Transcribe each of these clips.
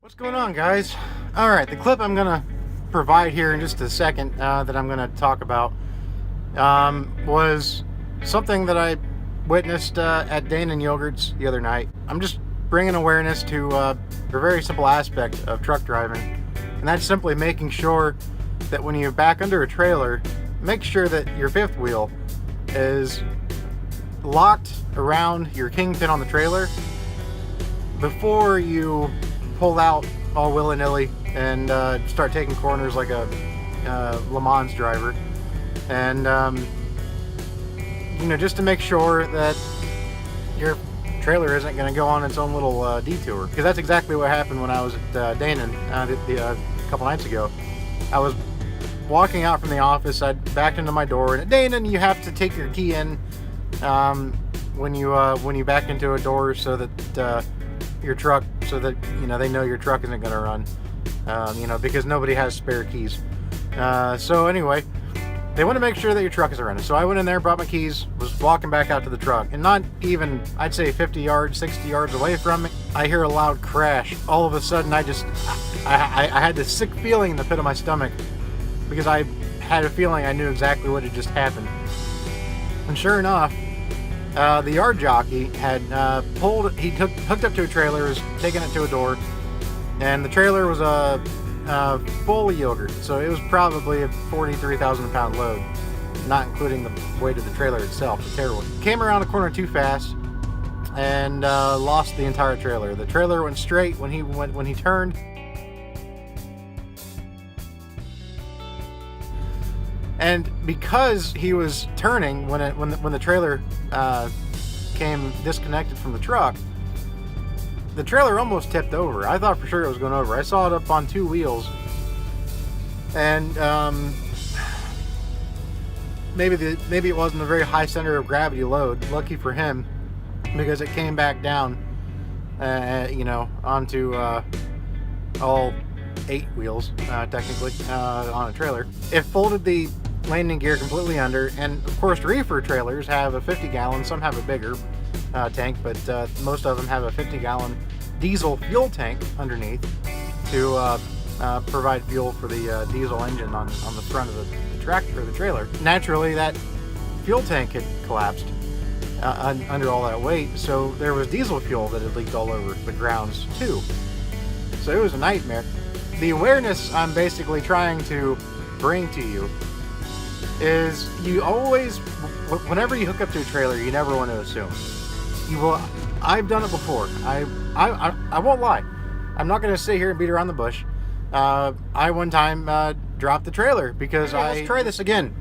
What's going on, guys? All right, the clip I'm gonna provide here in just a second that I'm gonna talk about was something that I witnessed at Dane & Yogurt's the other night. I'm just bringing awareness to a very simple aspect of truck driving, and that's simply making sure that when you back under a trailer, make sure that your fifth wheel is locked around your kingpin on the trailer before you pull out all willy-nilly and start taking corners like a Le Mans driver. And just to make sure that your trailer isn't going to go on its own little detour, because that's exactly what happened when I was at Dane a couple nights ago. I was walking out from the office. I backed into my door, and at Dane you have to take your key in when you back into a door, so that your truck, so that they know your truck isn't going to run, because nobody has spare keys. So anyway, they want to make sure that your truck isn't running. So I went in there, brought my keys, was walking back out to the truck, and not even, I'd say 50 yards, 60 yards away from me, I hear a loud crash. All of a sudden, I had this sick feeling in the pit of my stomach, because I had a feeling I knew exactly what had just happened. And sure enough, the yard jockey had hooked up to a trailer, was taking it to a door, and the trailer was full of yogurt, so it was probably a 43,000 pound load, not including the weight of the trailer itself, the tearwood. Came around the corner too fast and lost the entire trailer. The trailer went straight when he turned. And because he was turning when the trailer came disconnected from the truck, the trailer almost tipped over. I thought for sure it was going over. I saw it up on two wheels, and maybe it wasn't a very high center of gravity load. Lucky for him, because it came back down, onto all 8 wheels technically on a trailer. It folded the landing gear completely under, and of course reefer trailers have a 50-gallon, some have a bigger tank, but most of them have a 50-gallon diesel fuel tank underneath to provide fuel for the diesel engine on the front of the tractor or the trailer. Naturally, that fuel tank had collapsed under all that weight, so there was diesel fuel that had leaked all over the grounds too. So it was a nightmare. The awareness I'm basically trying to bring to you is, you always, whenever you hook up to a trailer, you never want to assume. You will. I've done it before. I won't lie. I'm not going to sit here and beat around the bush. I one time dropped the trailer because let's try this again.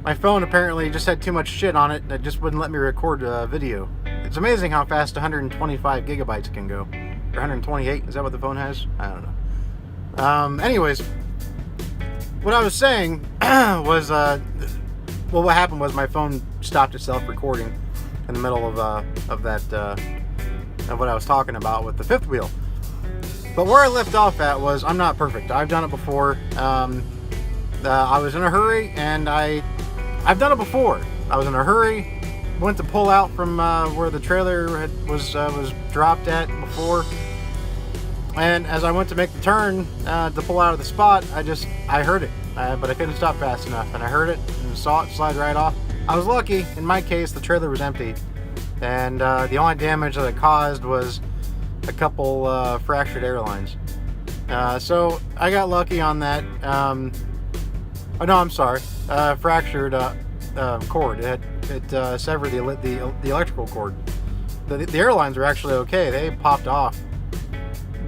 My phone apparently just had too much shit on it that just wouldn't let me record a video. It's amazing how fast 125 gigabytes can go. Or 128, is that what the phone has? I don't know. Anyways, what I was saying was, what happened was my phone stopped itself recording in the middle of what I was talking about with the fifth wheel. But where I left off at was, I'm not perfect. I've done it before. I was in a hurry, and I've done it before. I was in a hurry, went to pull out from where the trailer was dropped at before, and as I went to make the turn to pull out of the spot, I heard it, but I couldn't stop fast enough, and I heard it and saw it slide right off. I was lucky. In my case, the trailer was empty, and the only damage that it caused was a couple fractured airlines. So I got lucky on that. Fractured cord. It severed the electrical cord. The airlines were actually okay. They popped off.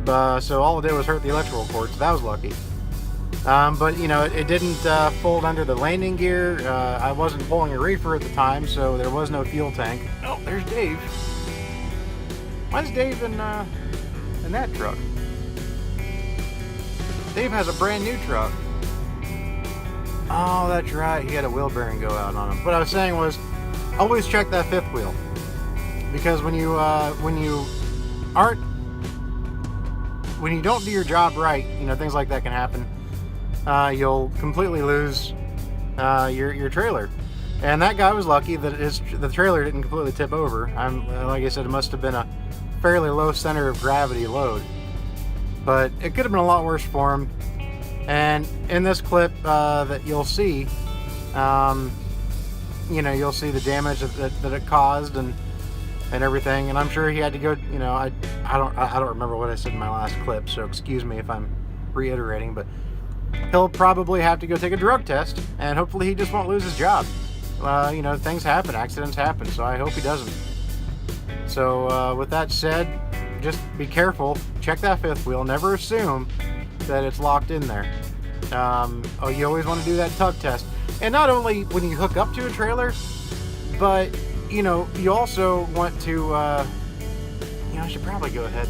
So all it did was hurt the electrical cord, so that was lucky. But it didn't fold under the landing gear. I wasn't pulling a reefer at the time, so there was no fuel tank. Oh, there's Dave. Why's Dave in that truck? Dave has a brand new truck. Oh, that's right. He had a wheel bearing go out on him. What I was saying was, always check that fifth wheel, because when you don't do your job right, things like that can happen. You'll completely lose your trailer. And that guy was lucky that the trailer didn't completely tip over. Like I said, it must have been a fairly low center of gravity load. but it could have been a lot worse for him. And in this clip that you'll see, you'll see the damage that it caused and everything. And I'm sure he had to go. I don't remember what I said in my last clip, so excuse me if I'm reiterating, but he'll probably have to go take a drug test, and hopefully he just won't lose his job. Things happen, accidents happen, so I hope he doesn't. So with that said, just be careful. Check that fifth wheel. Never assume that it's locked in there. You always want to do that tug test. And not only when you hook up to a trailer, but, you also want to, I should probably go ahead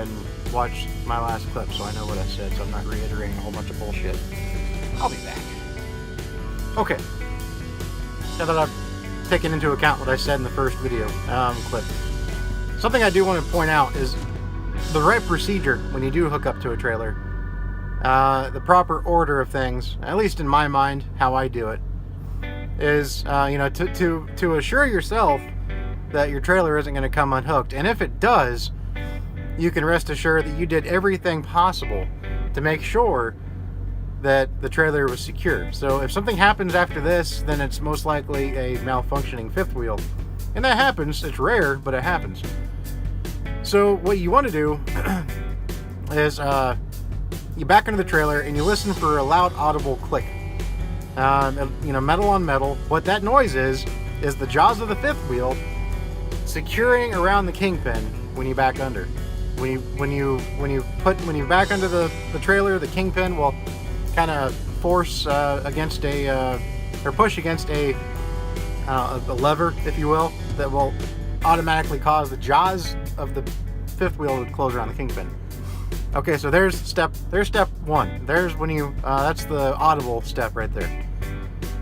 and watch my last clip so I know what I said, so I'm not reiterating a whole bunch of bullshit. I'll be back. Okay. Now that I've taken into account what I said in the first video clip, something I do want to point out is the right procedure when you do hook up to a trailer. The proper order of things, at least in my mind, how I do it, is to assure yourself that your trailer isn't going to come unhooked. And if it does, you can rest assured that you did everything possible to make sure that the trailer was secure. So if something happens after this, then it's most likely a malfunctioning fifth wheel. And that happens. It's rare, but it happens. So what you want to do is you back into the trailer and you listen for a loud audible click. Metal on metal. What that noise is the jaws of the fifth wheel securing around the kingpin when you back under. When you back under the trailer, the kingpin will kind of force against or push against a lever, if you will, that will automatically cause the jaws of the fifth wheel to close around the kingpin. Okay, so there's step one. There's when that's the audible step right there.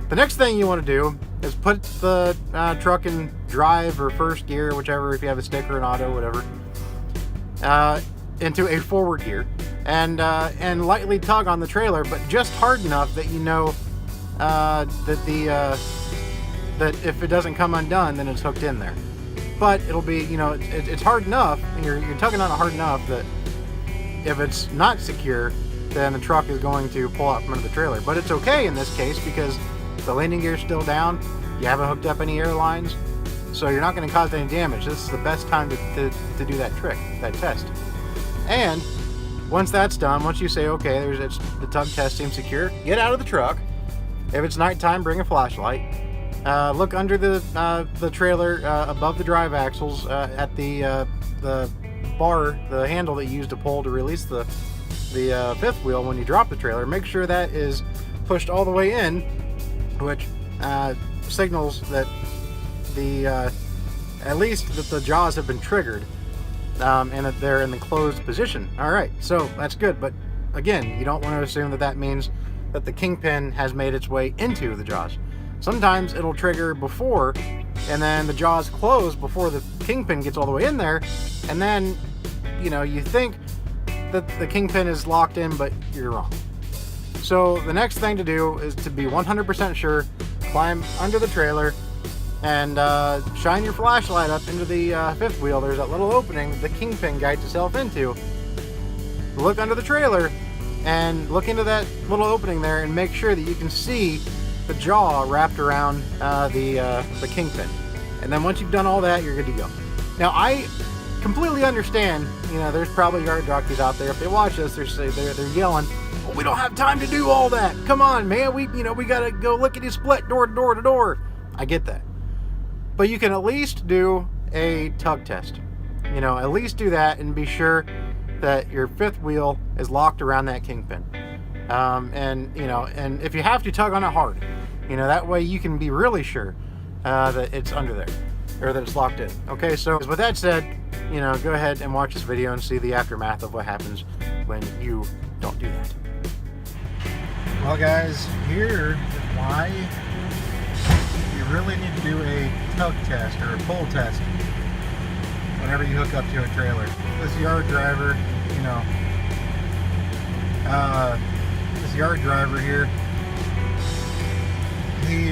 The next thing you want to do is put the truck in drive or first gear, whichever, if you have a stick or an auto, whatever, into a forward gear, and lightly tug on the trailer, but just hard enough that that if it doesn't come undone, then it's hooked in there. But it'll be, it's hard enough, and you're tugging on it hard enough that if it's not secure, then the truck is going to pull out from under the trailer. But it's okay in this case because the landing gear is still down. You haven't hooked up any air lines, so you're not going to cause any damage. This is the best time to do that trick, that test. And once that's done, once you say, okay, the tug test seems secure, get out of the truck. If it's nighttime, bring a flashlight. Look under the trailer above the drive axles at the bar, the handle that you use to pull to release the fifth wheel when you drop the trailer. Make sure that is pushed all the way in, which signals that at least that the jaws have been triggered and that they're in the closed position. All right, so that's good. But again, you don't want to assume that means that the kingpin has made its way into the jaws. Sometimes it'll trigger before, and then the jaws close before the kingpin gets all the way in there, and then you think that the kingpin is locked in, but you're wrong. So the next thing to do is to be 100% sure, climb under the trailer and shine your flashlight up into the fifth wheel. There's that little opening that the kingpin guides itself into. Look under the trailer and look into that little opening there and make sure that you can see the jaw wrapped around the kingpin. And then once you've done all that, you're good to go. Now, I completely understand, there's probably yard jockeys out there. If they watch us, they're yelling, well, we don't have time to do all that. Come on, man. We gotta go lickety split door to door to door. I get that. But you can at least do a tug test. At least do that and be sure that your fifth wheel is locked around that kingpin. And if you have to, tug on it hard. That way you can be really sure that it's under there, or that it's locked in. Okay, so with that said, go ahead and watch this video and see the aftermath of what happens when you don't do that. Well, guys, here is why you really need to do a tug test or a pull test whenever you hook up to a trailer. This yard driver, this yard driver here, he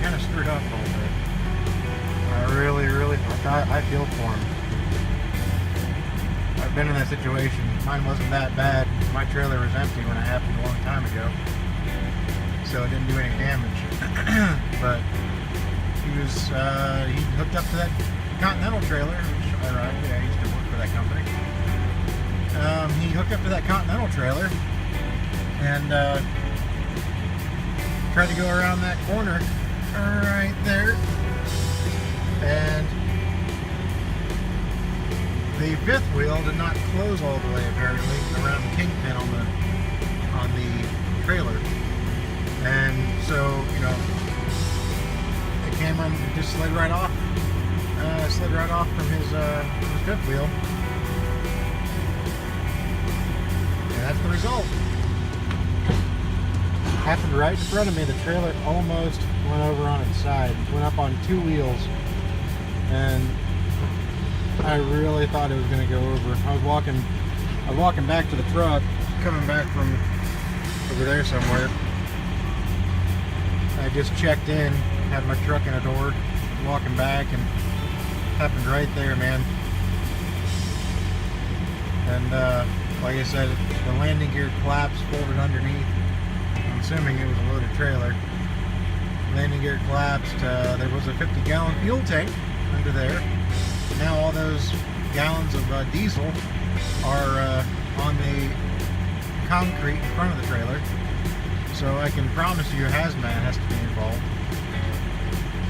kind of screwed up a little bit. I feel for him. I've been in that situation. Mine wasn't that bad. My trailer was empty when it happened a long time ago, so it didn't do any damage. But he hooked up to that Continental trailer, which ironically I used to work for that company. He hooked up to that Continental trailer and tried to go around that corner right there, and the fifth wheel did not close all the way apparently around the kingpin on the trailer, and so it came on, it just slid right off from his fifth wheel, and that's the result. Happened right in front of me. The trailer almost went over on its side, went up on two wheels, and I really thought it was going to go over. I was walking back to the truck, coming back from over there somewhere. I just checked in, had my truck in a door, walking back, and happened right there, man. And like I said, the landing gear collapsed, folded underneath. I'm assuming it was a loaded trailer. Landing gear collapsed. There was a 50-gallon fuel tank under there. Now all those gallons of diesel are on the concrete in front of the trailer. So I can promise you hazmat has to be involved.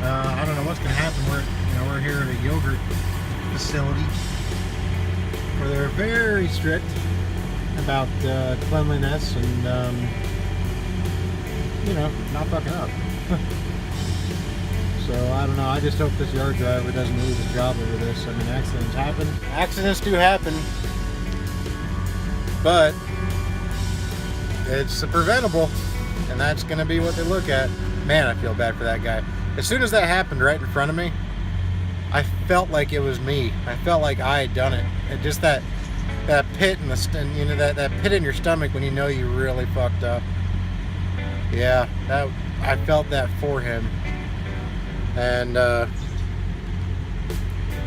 I don't know what's going to happen. We're here at a yogurt facility where they're very strict about cleanliness and not fucking up. So I don't know. I just hope this yard driver doesn't lose his job over this. I mean, accidents happen. Accidents do happen, but it's preventable, and that's going to be what they look at. Man, I feel bad for that guy. As soon as that happened right in front of me, I felt like it was me. I felt like I had done it. And just that pit in that pit in your stomach when you know you really fucked up. Yeah, I felt that for him. And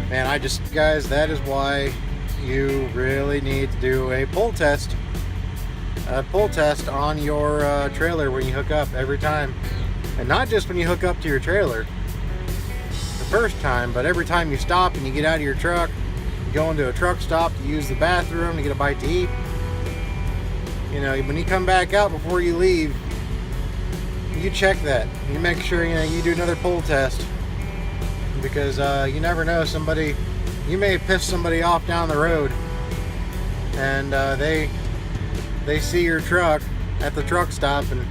man, guys, that is why you really need to do a pull test. A pull test on your trailer when you hook up every time. And not just when you hook up to your trailer the first time, but every time you stop and you get out of your truck, you go into a truck stop to use the bathroom, to get a bite to eat. When you come back out before you leave, you check that. You make sure you do another pull test, because you never know, you may piss somebody off down the road, and they see your truck at the truck stop, and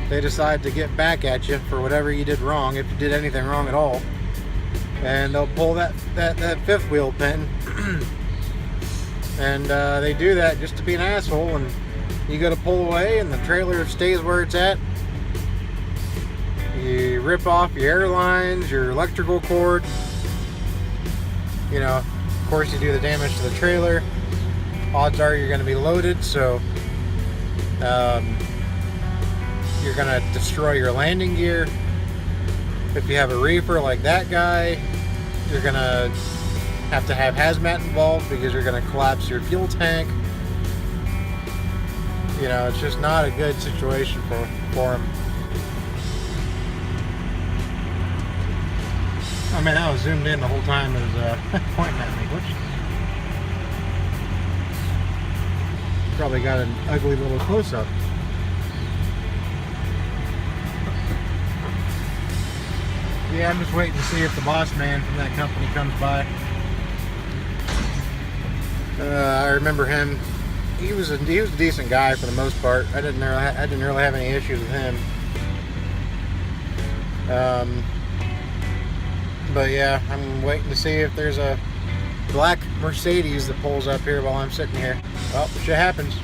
they decide to get back at you for whatever you did wrong, if you did anything wrong at all, and they'll pull that fifth wheel pin, and they do that just to be an asshole, and you go to pull away and the trailer stays where it's at. You rip off your airlines, your electrical cord. Of course you do the damage to the trailer. Odds are you're going to be loaded, so you're going to destroy your landing gear. If you have a reefer like that guy, you're going to have hazmat involved, because you're going to collapse your fuel tank. It's just not a good situation for him. I mean, I was zoomed in the whole time it was pointing at me, which probably got an ugly little close-up. Yeah, I'm just waiting to see if the boss man from that company comes by. I remember him. He was a decent guy for the most part. I didn't really have any issues with him. But yeah, I'm waiting to see if there's a black Mercedes that pulls up here while I'm sitting here. Well, shit happens.